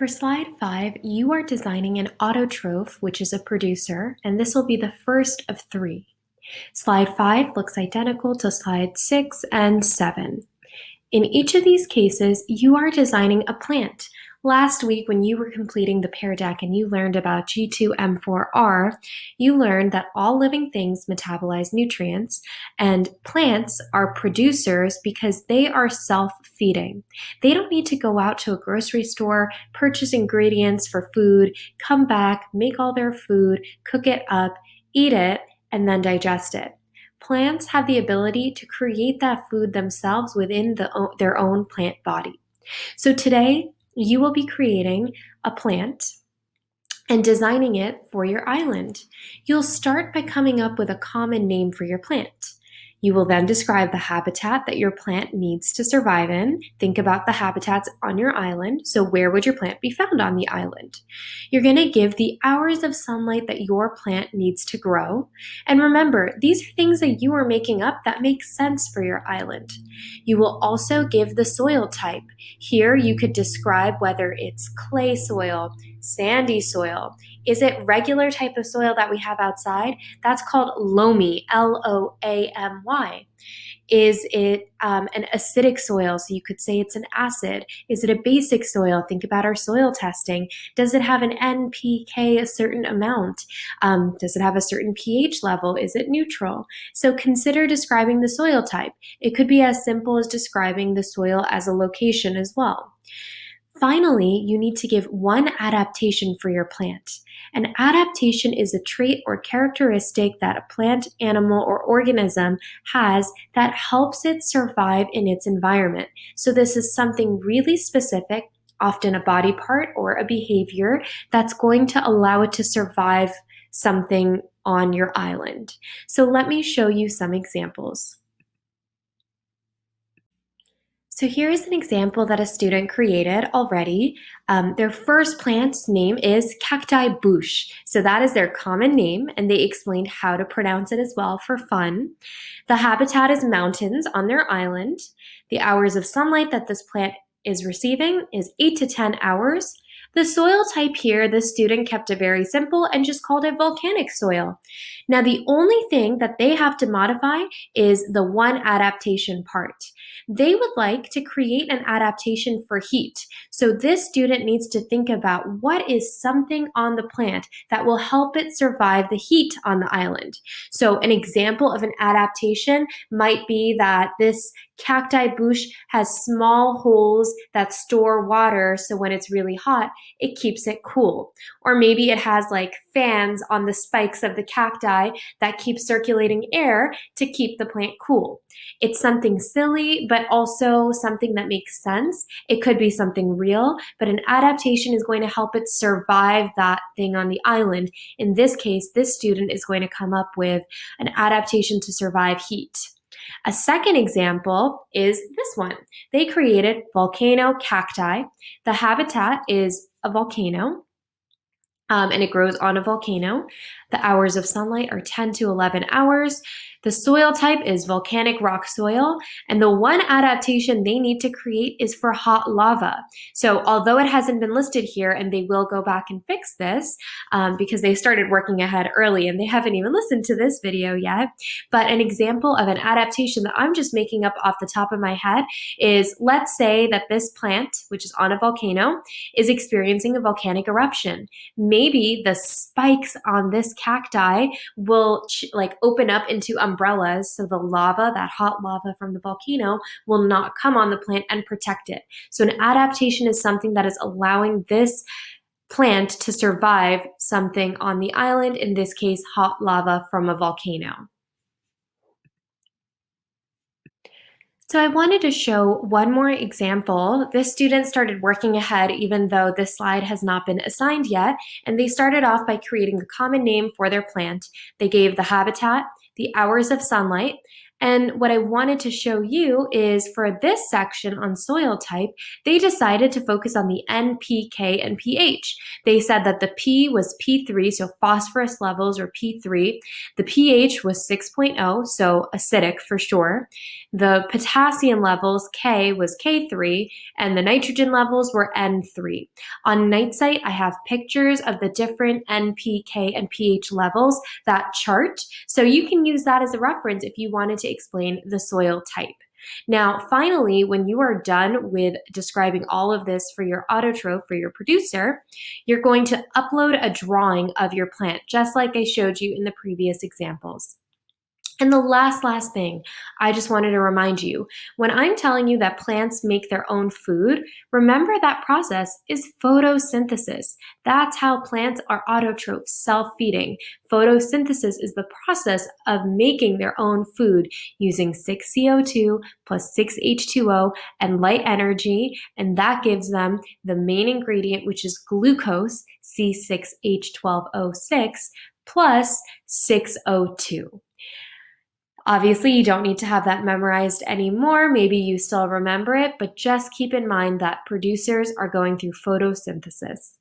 For slide 5, you are designing an autotroph, which is a producer, and this will be the first of 3. Slide 5 looks identical to slide 6 and 7. In each of these cases, you are designing a plant. Last week, when you were completing the Pear Deck and you learned about G2M4R, you learned that all living things metabolize nutrients, and plants are producers because they are self-feeding. They don't need to go out to a grocery store, purchase ingredients for food, come back, make all their food, cook it up, eat it, and then digest it. Plants have the ability to create that food themselves within their own plant body. So today, you will be creating a plant and designing it for your island. You'll start by coming up with a common name for your plant. You will then describe the habitat that your plant needs to survive in. Think about the habitats on your island. So where would your plant be found on the island? You're going to give the hours of sunlight that your plant needs to grow. And remember, these are things that you are making up that make sense for your island. You will also give the soil type. Here you could describe whether it's clay soil, sandy soil. Is it regular type of soil that we have outside? That's called loamy, L-O-A-M-Y. Is it an acidic soil? So you could say it's an acid. Is it a basic soil? Think about our soil testing. Does it have an NPK, a certain amount? Does it have a certain pH level? Is it neutral? So consider describing the soil type. It could be as simple as describing the soil as a location as well. Finally, you need to give one adaptation for your plant. An adaptation is a trait or characteristic that a plant, animal, or organism has that helps it survive in its environment. So this is something really specific, often a body part or a behavior that's going to allow it to survive something on your island. So let me show you some examples. So here's an example that a student created already. Their first plant's name is Cacti Bush. So that is their common name, and they explained how to pronounce it as well for fun. The habitat is mountains on their island. The hours of sunlight that this plant is receiving is 8 to 10 hours. The soil type here, the student kept it very simple and just called it volcanic soil. Now, the only thing that they have to modify is the one adaptation part. They would like to create an adaptation for heat. So this student needs to think about what is something on the plant that will help it survive the heat on the island. So an example of an adaptation might be that this cacti bush has small holes that store water, so when it's really hot, it keeps it cool. Or maybe it has like fans on the spikes of the cacti that keep circulating air to keep the plant cool. It's something silly, but also something that makes sense. It could be something real, but an adaptation is going to help it survive that thing on the island. In this case, this student is going to come up with an adaptation to survive heat. A second example is this one. They created volcano cacti. The habitat is a volcano, and it grows on a volcano. The hours of sunlight are 10 to 11 hours. The soil type is volcanic rock soil, and the one adaptation they need to create is for hot lava. So although it hasn't been listed here, and they will go back and fix this because they started working ahead early and they haven't even listened to this video yet, but an example of an adaptation that I'm just making up off the top of my head is, let's say that this plant, which is on a volcano, is experiencing a volcanic eruption. Maybe the spikes on this cacti will open up into umbrellas, so the lava, that hot lava from the volcano, will not come on the plant and protect it. So an adaptation is something that is allowing this plant to survive something on the island, in this case, hot lava from a volcano. So I wanted to show one more example. This student started working ahead even though this slide has not been assigned yet, and they started off by creating a common name for their plant. They gave the habitat, the hours of sunlight, And what I wanted to show you is for this section on soil type, they decided to focus on the NPK and pH. They said that the P was P3, so phosphorus levels or P3. The pH was 6.0, so acidic for sure. The potassium levels, K, was K3, and the nitrogen levels were N3. On Nightsite, I have pictures of the different NPK and pH levels, that chart, so you can use that as a reference if you wanted to explain the soil type. Now, finally, when you are done with describing all of this for your autotroph, for your producer, you're going to upload a drawing of your plant, just like I showed you in the previous examples. And the last thing, I just wanted to remind you, when I'm telling you that plants make their own food, remember that process is photosynthesis. That's how plants are autotrophs, self-feeding. Photosynthesis is the process of making their own food using 6 CO2 plus 6 H2O and light energy, and that gives them the main ingredient, which is glucose, C6H12O6, plus 6O2. Obviously, you don't need to have that memorized anymore. Maybe you still remember it, but just keep in mind that producers are going through photosynthesis.